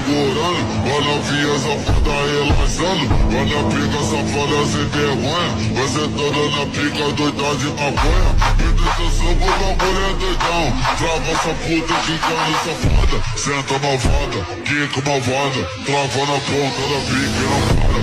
segurando, olha a via safada relaxando. Olha a pica safada sem vergonha, você toda na pica doida de maconha. Pede seu soco, o bagulho é doidão. Trava essa puta quicando safada, senta malvada, quica malvada, trava na ponta da pica e não para.